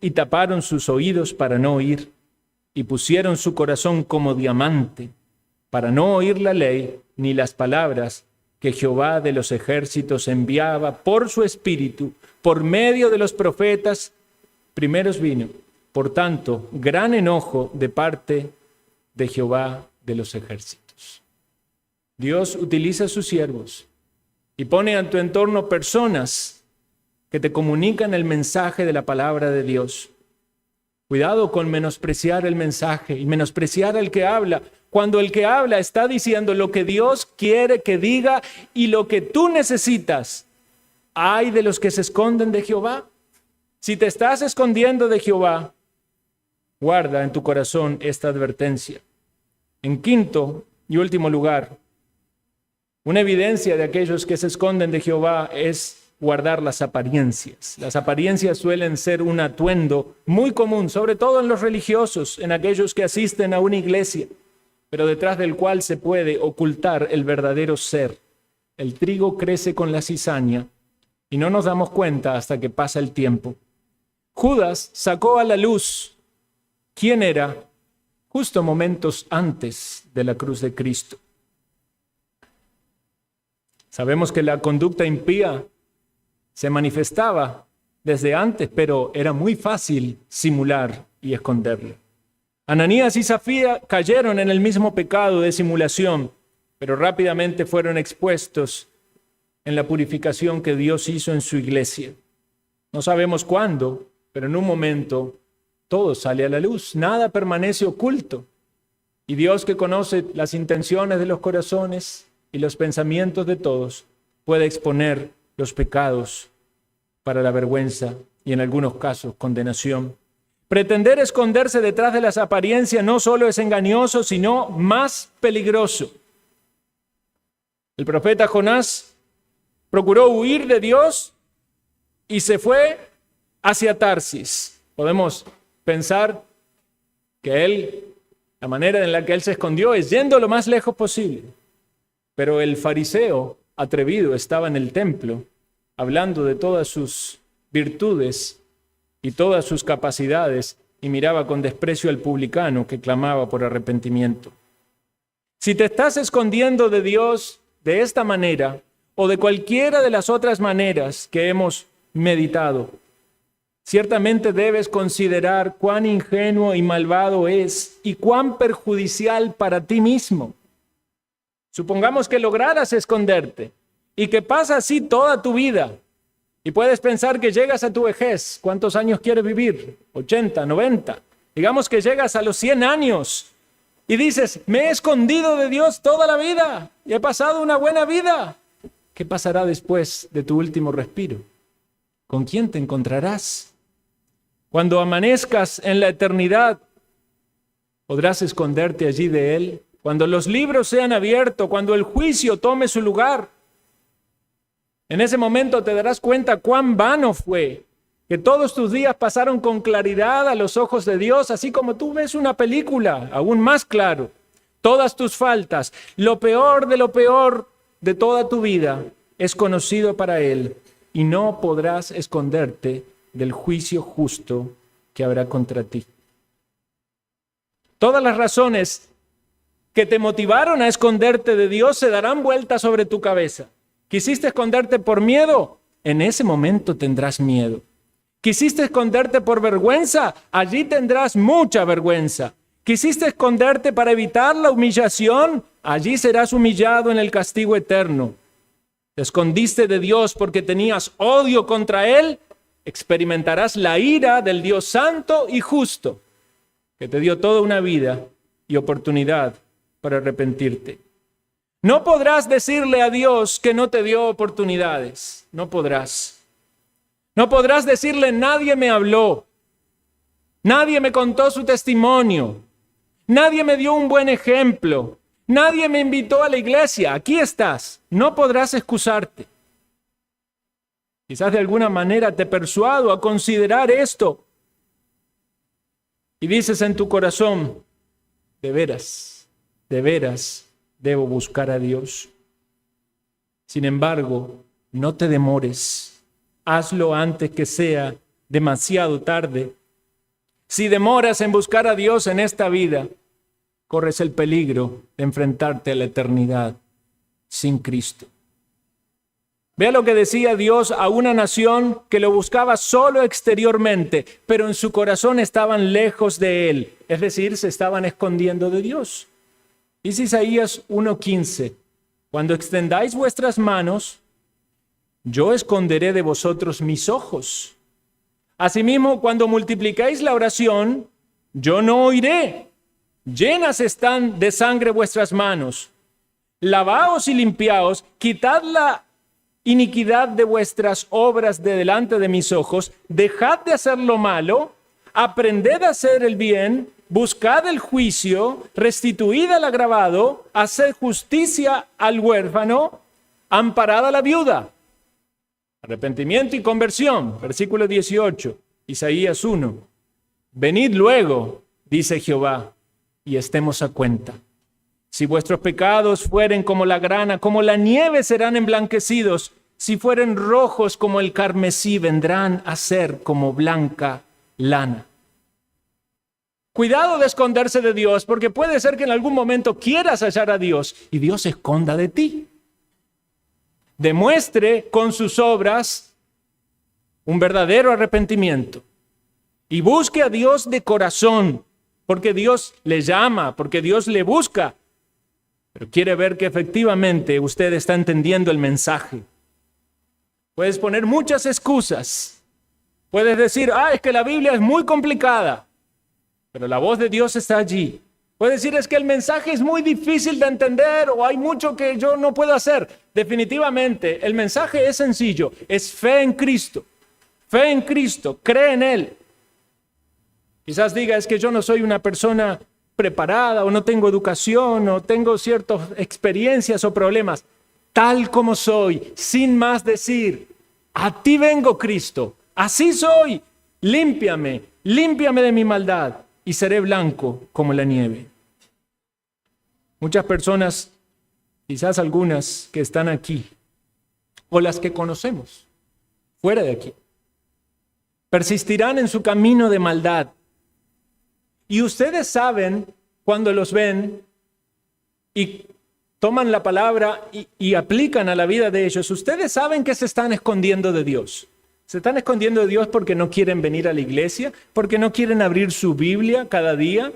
y taparon sus oídos para no oír, y pusieron su corazón como diamante, para no oír la ley ni las palabras que Jehová de los ejércitos enviaba por su espíritu, por medio de los profetas primeros vino. Por tanto, gran enojo de parte de Jehová de los ejércitos. Dios utiliza a sus siervos y pone en tu entorno personas que te comunican el mensaje de la palabra de Dios. Cuidado con menospreciar el mensaje y menospreciar al que habla, cuando el que habla está diciendo lo que Dios quiere que diga y lo que tú necesitas. Ay de los que se esconden de Jehová. Si te estás escondiendo de Jehová, guarda en tu corazón esta advertencia. En quinto y último lugar, una evidencia de aquellos que se esconden de Jehová es guardar las apariencias. Las apariencias suelen ser un atuendo muy común, sobre todo en los religiosos, en aquellos que asisten a una iglesia, pero detrás del cual se puede ocultar el verdadero ser. El trigo crece con la cizaña y no nos damos cuenta hasta que pasa el tiempo. Judas sacó a la luz quién era justo momentos antes de la cruz de Cristo. Sabemos que la conducta impía se manifestaba desde antes, pero era muy fácil simular y esconderlo. Ananías y Zafira cayeron en el mismo pecado de simulación, pero rápidamente fueron expuestos en la purificación que Dios hizo en su iglesia. No sabemos cuándo, pero en un momento todo sale a la luz, nada permanece oculto. Y Dios, que conoce las intenciones de los corazones y los pensamientos de todos, puede exponer los pecados para la vergüenza y en algunos casos condenación. Pretender esconderse detrás de las apariencias no solo es engañoso, sino más peligroso. El profeta Jonás procuró huir de Dios y se fue hacia Tarsis. Podemos pensar que la manera en la que él se escondió es yendo lo más lejos posible. Pero el fariseo atrevido estaba en el templo, hablando de todas sus virtudes y todas sus capacidades, y y miraba con desprecio al publicano que clamaba por arrepentimiento. Si te estás escondiendo de Dios de esta manera o de cualquiera de las otras maneras que hemos meditado, ciertamente debes considerar cuán ingenuo y malvado es y cuán perjudicial para ti mismo. Supongamos que lograras esconderte y que pasa así toda tu vida. Y puedes pensar que llegas a tu vejez. ¿Cuántos años quieres vivir? 80, 90. Digamos que llegas a los 100 años y dices, me he escondido de Dios toda la vida y he pasado una buena vida. ¿Qué pasará después de tu último respiro? ¿Con quién te encontrarás? Cuando amanezcas en la eternidad, ¿podrás esconderte allí de Él? Cuando los libros sean abiertos, cuando el juicio tome su lugar, en ese momento te darás cuenta cuán vano fue, que todos tus días pasaron con claridad a los ojos de Dios, así como tú ves una película, aún más claro. Todas tus faltas, lo peor de toda tu vida, es conocido para Él, y no podrás esconderte del juicio justo que habrá contra ti. Todas las razones que te motivaron a esconderte de Dios se darán vuelta sobre tu cabeza. ¿Quisiste esconderte por miedo? En ese momento tendrás miedo. ¿Quisiste esconderte por vergüenza? Allí tendrás mucha vergüenza. ¿Quisiste esconderte para evitar la humillación? Allí serás humillado en el castigo eterno. ¿Te escondiste de Dios porque tenías odio contra Él? Experimentarás la ira del Dios santo y justo, que te dio toda una vida y oportunidad para arrepentirte. No podrás decirle a Dios que no te dio oportunidades. No podrás. No podrás decirle, nadie me habló. Nadie me contó su testimonio. Nadie me dio un buen ejemplo. Nadie me invitó a la iglesia. Aquí estás. No podrás excusarte. Quizás de alguna manera te persuado a considerar esto. Y dices en tu corazón, de veras, debo buscar a Dios. Sin embargo, no te demores. Hazlo antes que sea demasiado tarde. Si demoras en buscar a Dios en esta vida, corres el peligro de enfrentarte a la eternidad sin Cristo. Vea lo que decía Dios a una nación que lo buscaba solo exteriormente, pero en su corazón estaban lejos de Él. Es decir, se estaban escondiendo de Dios. Dice Isaías 1:15, cuando extendáis vuestras manos, yo esconderé de vosotros mis ojos. Asimismo, cuando multiplicáis la oración, yo no oiré. Llenas están de sangre vuestras manos. Lavaos y limpiaos, quitad la iniquidad de vuestras obras de delante de mis ojos, dejad de hacer lo malo, aprended a hacer el bien, buscad el juicio, restituid al agravado, haced justicia al huérfano, amparad a la viuda. Arrepentimiento y conversión, versículo 18, Isaías 1. Venid luego, dice Jehová, y estemos a cuenta. Si vuestros pecados fueren como la grana, como la nieve serán emblanquecidos. Si fueren rojos como el carmesí, vendrán a ser como blanca lana. Cuidado de esconderse de Dios, porque puede ser que en algún momento quieras hallar a Dios y Dios se esconda de ti. Demuestre con sus obras un verdadero arrepentimiento y busque a Dios de corazón, porque Dios le llama, porque Dios le busca, pero quiere ver que efectivamente usted está entendiendo el mensaje. Puedes poner muchas excusas. Puedes decir, es que la Biblia es muy complicada, pero la voz de Dios está allí. Puedes decir, es que el mensaje es muy difícil de entender o hay mucho que yo no puedo hacer. Definitivamente, el mensaje es sencillo, es fe en Cristo. Fe en Cristo, cree en Él. Quizás diga, es que yo no soy una persona preparada o no tengo educación o tengo ciertas experiencias o problemas. Tal como soy, sin más decir, a ti vengo, Cristo, así soy, límpiame de mi maldad y seré blanco como la nieve. Muchas personas, quizás algunas que están aquí, o las que conocemos, fuera de aquí, persistirán en su camino de maldad Y ustedes saben, cuando los ven y toman la palabra y aplican a la vida de ellos, ustedes saben que se están escondiendo de Dios. Se están escondiendo de Dios porque no quieren venir a la iglesia, porque no quieren abrir su Biblia cada día,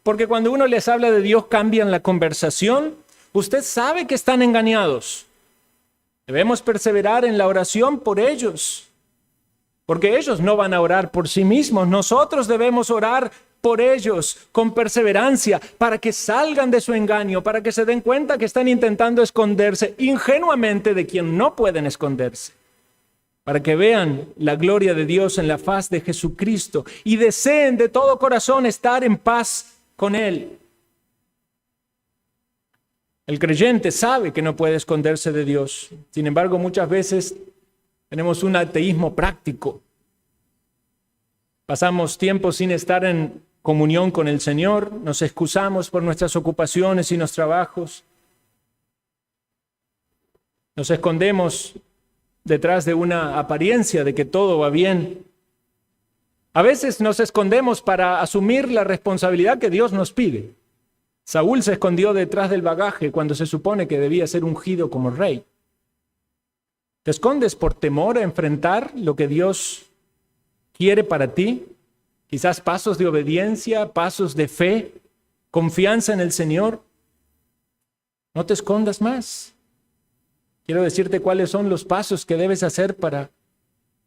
porque cuando uno les habla de Dios cambian la conversación. Usted sabe que están engañados. Debemos perseverar en la oración por ellos, porque ellos no van a orar por sí mismos. Nosotros debemos orar por ellos con perseverancia para que salgan de su engaño, para que se den cuenta que están intentando esconderse ingenuamente de quien no pueden esconderse, para que vean la gloria de Dios en la faz de Jesucristo y deseen de todo corazón estar en paz con Él. El creyente sabe que no puede esconderse de Dios. Sin embargo, muchas veces tenemos un ateísmo práctico. Pasamos tiempo sin estar en comunión con el Señor, nos excusamos por nuestras ocupaciones y los trabajos. Nos escondemos detrás de una apariencia de que todo va bien. A veces nos escondemos para asumir la responsabilidad que Dios nos pide. Saúl se escondió detrás del bagaje cuando se supone que debía ser ungido como rey. ¿Te escondes por temor a enfrentar lo que Dios quiere para ti? Quizás pasos de obediencia, pasos de fe, confianza en el Señor. No te escondas más. Quiero decirte cuáles son los pasos que debes hacer para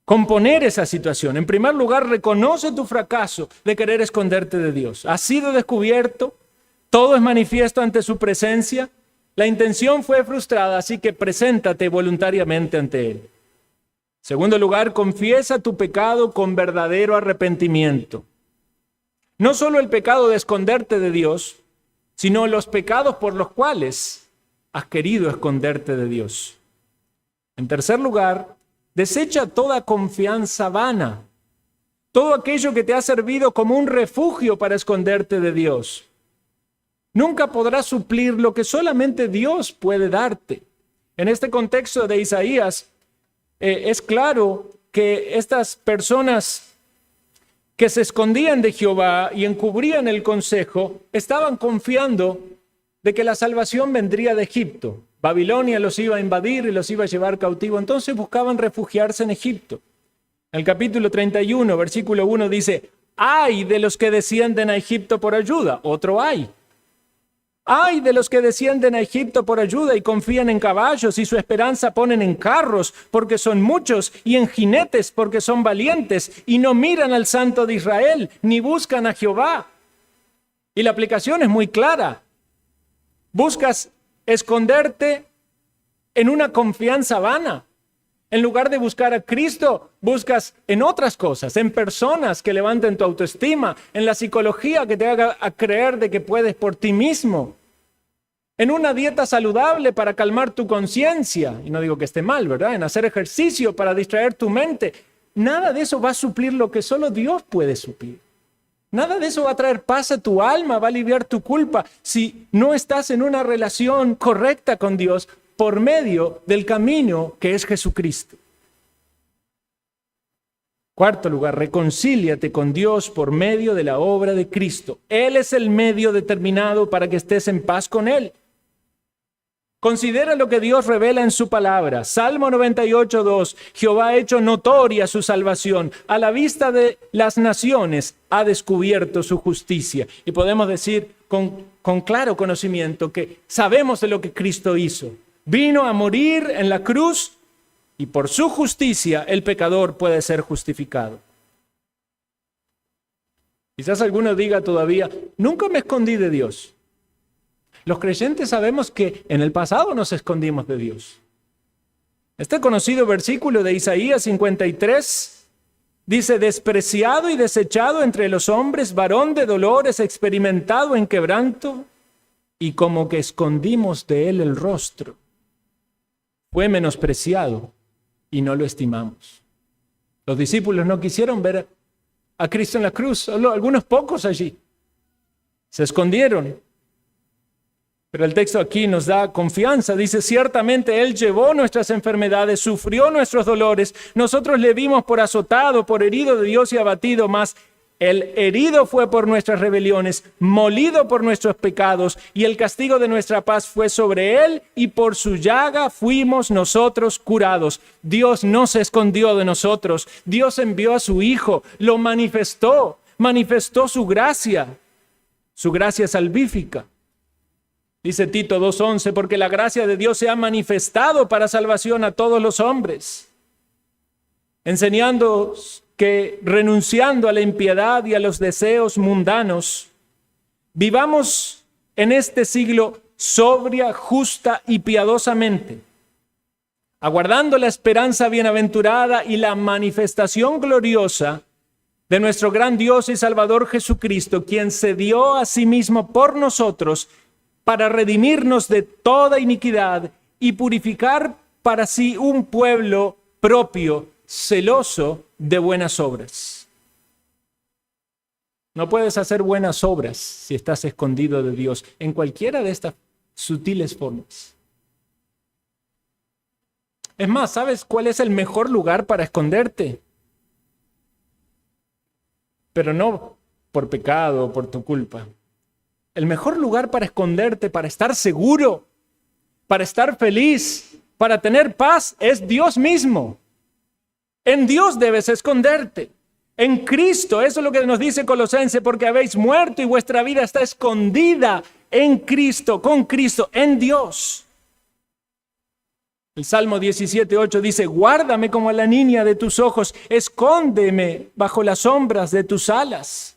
componer esa situación. En primer lugar, reconoce tu fracaso de querer esconderte de Dios. Has sido descubierto. Todo es manifiesto ante su presencia. La intención fue frustrada, así que preséntate voluntariamente ante Él. Segundo lugar, confiesa tu pecado con verdadero arrepentimiento. No solo el pecado de esconderte de Dios, sino los pecados por los cuales has querido esconderte de Dios. En tercer lugar, desecha toda confianza vana, todo aquello que te ha servido como un refugio para esconderte de Dios. Nunca podrás suplir lo que solamente Dios puede darte. En este contexto de Isaías, es claro que estas personas que se escondían de Jehová y encubrían el consejo, estaban confiando de que la salvación vendría de Egipto. Babilonia los iba a invadir y los iba a llevar cautivo, entonces buscaban refugiarse en Egipto. En el capítulo 31, versículo 1 dice: ¡ay de los que descienden a Egipto por ayuda! Otro ay. ¡Ay de los que descienden a Egipto por ayuda y confían en caballos y su esperanza ponen en carros porque son muchos y en jinetes porque son valientes y no miran al Santo de Israel ni buscan a Jehová! Y la aplicación es muy clara. Buscas esconderte en una confianza vana. En lugar de buscar a Cristo, buscas en otras cosas, en personas que levanten tu autoestima, en la psicología que te haga a creer de que puedes por ti mismo, en una dieta saludable para calmar tu conciencia, y no digo que esté mal, ¿verdad?, en hacer ejercicio para distraer tu mente. Nada de eso va a suplir lo que solo Dios puede suplir. Nada de eso va a traer paz a tu alma, va a aliviar tu culpa si no estás en una relación correcta con Dios por medio del camino que es Jesucristo. Cuarto lugar, reconcíliate con Dios por medio de la obra de Cristo. Él es el medio determinado para que estés en paz con Él. Considera lo que Dios revela en su palabra. Salmo 98:2. Jehová ha hecho notoria su salvación. A la vista de las naciones ha descubierto su justicia. Y podemos decir con claro conocimiento que sabemos de lo que Cristo hizo. Vino a morir en la cruz y por su justicia el pecador puede ser justificado. Quizás alguno diga todavía: nunca me escondí de Dios. Los creyentes sabemos que en el pasado nos escondimos de Dios. Este conocido versículo de Isaías 53 dice: despreciado y desechado entre los hombres, varón de dolores, experimentado en quebranto, y como que escondimos de él el rostro. Fue menospreciado y no lo estimamos. Los discípulos no quisieron ver a Cristo en la cruz, solo algunos pocos allí. Se escondieron. Pero el texto aquí nos da confianza. Dice: ciertamente Él llevó nuestras enfermedades, sufrió nuestros dolores. Nosotros le vimos por azotado, por herido de Dios y abatido, mas Él herido fue por nuestras rebeliones, molido por nuestros pecados, y el castigo de nuestra paz fue sobre él, y por su llaga fuimos nosotros curados. Dios no se escondió de nosotros. Dios envió a su Hijo, lo manifestó su gracia salvífica. Dice Tito 2:11, porque la gracia de Dios se ha manifestado para salvación a todos los hombres, enseñando que renunciando a la impiedad y a los deseos mundanos, vivamos en este siglo sobria, justa y piadosamente, aguardando la esperanza bienaventurada y la manifestación gloriosa de nuestro gran Dios y Salvador Jesucristo, quien se dio a sí mismo por nosotros para redimirnos de toda iniquidad y purificar para sí un pueblo propio, celoso de buenas obras. No puedes hacer buenas obras si estás escondido de Dios en cualquiera de estas sutiles formas. Es más, ¿sabes cuál es el mejor lugar para esconderte? Pero no por pecado o por tu culpa. El mejor lugar para esconderte, para estar seguro, para estar feliz, para tener paz, es Dios mismo. En Dios debes esconderte. En Cristo, eso es lo que nos dice Colosenses, porque habéis muerto y vuestra vida está escondida en Cristo, con Cristo, en Dios. El Salmo 17:8 dice, guárdame como a la niña de tus ojos, escóndeme bajo las sombras de tus alas.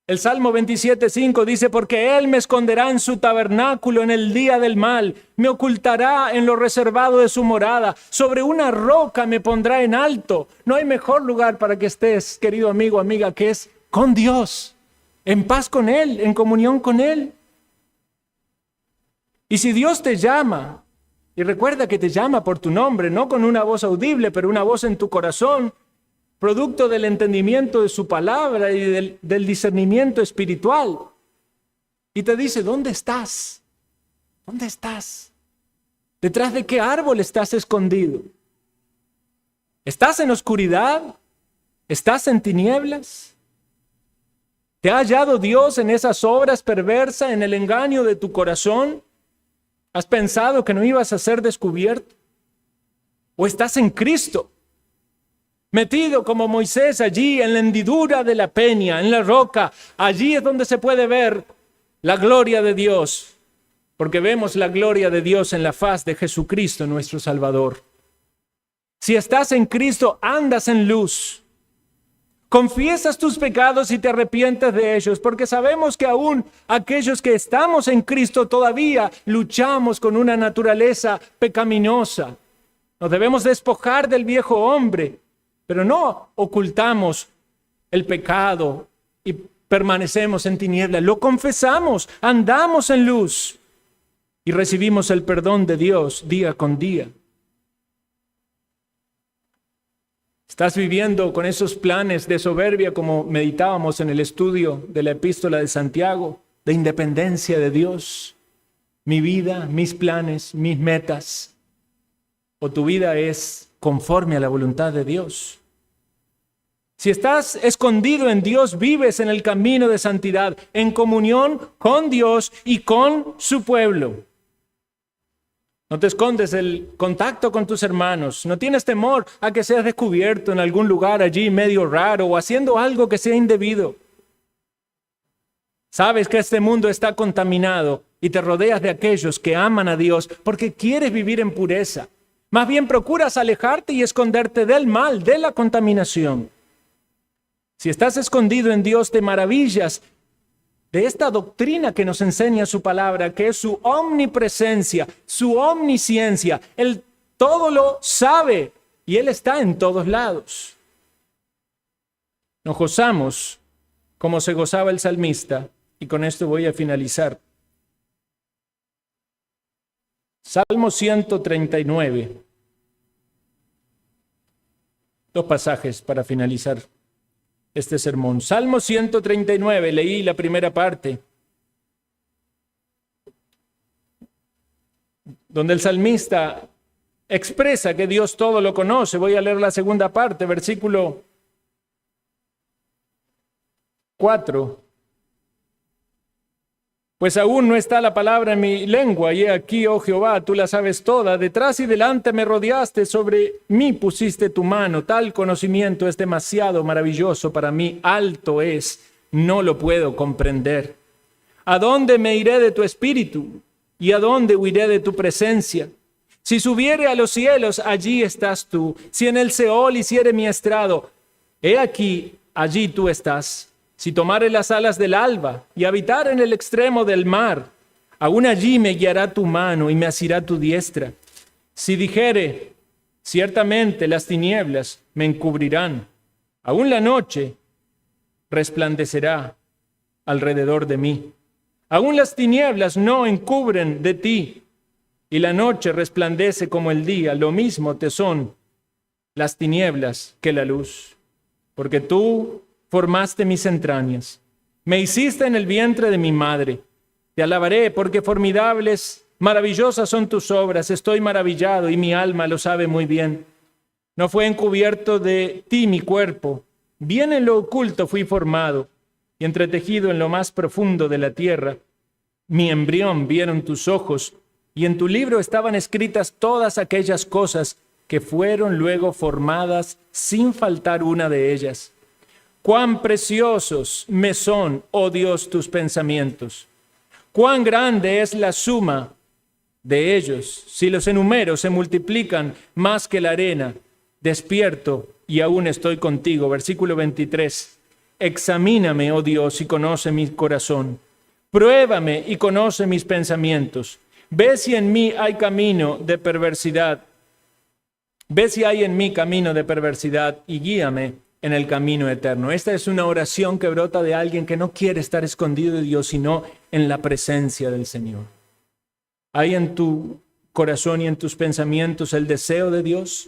El Salmo 27:5 dice, porque Él me esconderá en su tabernáculo en el día del mal, me ocultará en lo reservado de su morada, sobre una roca me pondrá en alto. No hay mejor lugar para que estés, querido amigo, amiga, que es con Dios, en paz con Él, en comunión con Él. Y si Dios te llama, y recuerda que te llama por tu nombre, no con una voz audible, pero una voz en tu corazón, producto del entendimiento de su palabra y del discernimiento espiritual. Y te dice, ¿dónde estás? ¿Dónde estás? ¿Detrás de qué árbol estás escondido? ¿Estás en oscuridad? ¿Estás en tinieblas? ¿Te ha hallado Dios en esas obras perversas, en el engaño de tu corazón? ¿Has pensado que no ibas a ser descubierto? ¿O estás en Cristo? Metido como Moisés allí en la hendidura de la peña, en la roca, allí es donde se puede ver la gloria de Dios, porque vemos la gloria de Dios en la faz de Jesucristo, nuestro Salvador. Si estás en Cristo, andas en luz. Confiesas tus pecados y te arrepientes de ellos, porque sabemos que aún aquellos que estamos en Cristo todavía luchamos con una naturaleza pecaminosa. Nos debemos despojar del viejo hombre, pero no ocultamos el pecado y permanecemos en tinieblas. Lo confesamos, andamos en luz y recibimos el perdón de Dios día con día. ¿Estás viviendo con esos planes de soberbia como meditábamos en el estudio de la epístola de Santiago, de independencia de Dios? Mi vida, mis planes, mis metas. ¿O tu vida es conforme a la voluntad de Dios? Si estás escondido en Dios, vives en el camino de santidad, en comunión con Dios y con su pueblo. No te escondes del contacto con tus hermanos. No tienes temor a que seas descubierto en algún lugar allí medio raro o haciendo algo que sea indebido. Sabes que este mundo está contaminado y te rodeas de aquellos que aman a Dios porque quieres vivir en pureza. Más bien procuras alejarte y esconderte del mal, de la contaminación. Si estás escondido en Dios, te maravillas de esta doctrina que nos enseña su palabra, que es su omnipresencia, su omnisciencia. Él todo lo sabe y Él está en todos lados. Nos gozamos como se gozaba el salmista, y con esto voy a finalizar. Salmo 139. Dos pasajes para finalizar este sermón. Salmo 139, leí la primera parte, donde el salmista expresa que Dios todo lo conoce. Voy a leer la segunda parte, versículo 4. Pues aún no está la palabra en mi lengua, y he aquí, oh Jehová, tú la sabes toda. Detrás y delante me rodeaste, sobre mí pusiste tu mano. Tal conocimiento es demasiado maravilloso para mí, alto es, no lo puedo comprender. ¿A dónde me iré de tu espíritu? ¿Y a dónde huiré de tu presencia? Si subiere a los cielos, allí estás tú. Si en el Seol hiciere mi estrado, he aquí, allí tú estás. Si tomare las alas del alba y habitar en el extremo del mar, aún allí me guiará tu mano y me asirá tu diestra. Si dijere, ciertamente las tinieblas me encubrirán, aún la noche resplandecerá alrededor de mí. Aún las tinieblas no encubren de ti, y la noche resplandece como el día. Lo mismo te son las tinieblas que la luz, porque tú formaste mis entrañas, me hiciste en el vientre de mi madre. Te alabaré porque formidables, maravillosas son tus obras. Estoy maravillado y mi alma lo sabe muy bien. No fue encubierto de ti mi cuerpo, bien en lo oculto fui formado y entretejido en lo más profundo de la tierra. Mi embrión vieron tus ojos, y en tu libro estaban escritas todas aquellas cosas que fueron luego formadas sin faltar una de ellas. Cuán preciosos me son, oh Dios, tus pensamientos. Cuán grande es la suma de ellos. Si los enumero, se multiplican más que la arena. Despierto y aún estoy contigo. Versículo 23. Examíname, oh Dios, y conoce mi corazón. Pruébame y conoce mis pensamientos. Ve si en mí hay camino de perversidad. Ve si hay en mí camino de perversidad y guíame en el camino eterno. Esta es una oración que brota de alguien que no quiere estar escondido de Dios, sino en la presencia del Señor. ¿Hay en tu corazón y en tus pensamientos el deseo de Dios?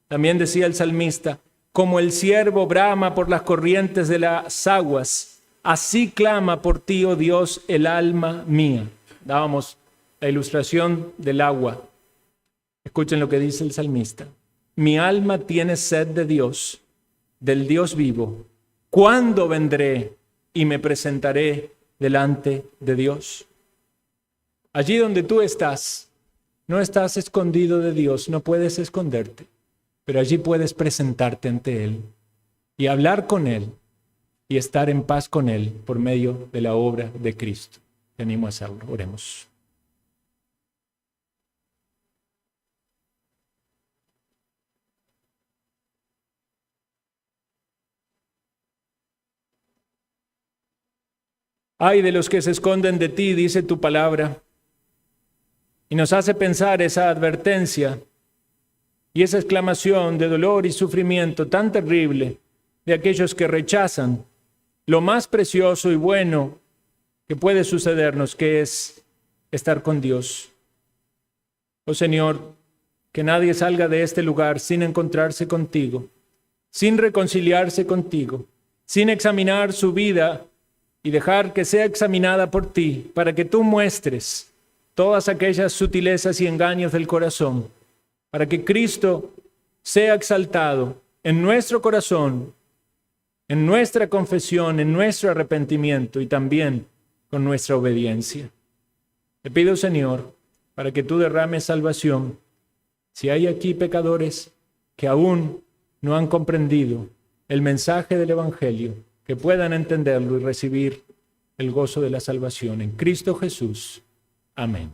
También decía el salmista, como el ciervo brama por las corrientes de las aguas, así clama por ti, oh Dios, el alma mía. Dábamos la ilustración del agua. Escuchen lo que dice el salmista. Mi alma tiene sed de Dios, del Dios vivo. ¿Cuándo vendré y me presentaré delante de Dios? Allí donde tú estás, no estás escondido de Dios, no puedes esconderte, pero allí puedes presentarte ante Él y hablar con Él y estar en paz con Él por medio de la obra de Cristo. Te animo a hacerlo. Oremos. Ay de los que se esconden de ti, dice tu palabra, y nos hace pensar esa advertencia y esa exclamación de dolor y sufrimiento tan terrible de aquellos que rechazan lo más precioso y bueno que puede sucedernos, que es estar con Dios. Oh Señor, que nadie salga de este lugar sin encontrarse contigo, sin reconciliarse contigo, sin examinar su vida y dejar que sea examinada por ti, para que tú muestres todas aquellas sutilezas y engaños del corazón, para que Cristo sea exaltado en nuestro corazón, en nuestra confesión, en nuestro arrepentimiento y también con nuestra obediencia. Te pido, Señor, para que tú derrames salvación. Si hay aquí pecadores que aún no han comprendido el mensaje del Evangelio, que puedan entenderlo y recibir el gozo de la salvación en Cristo Jesús. Amén.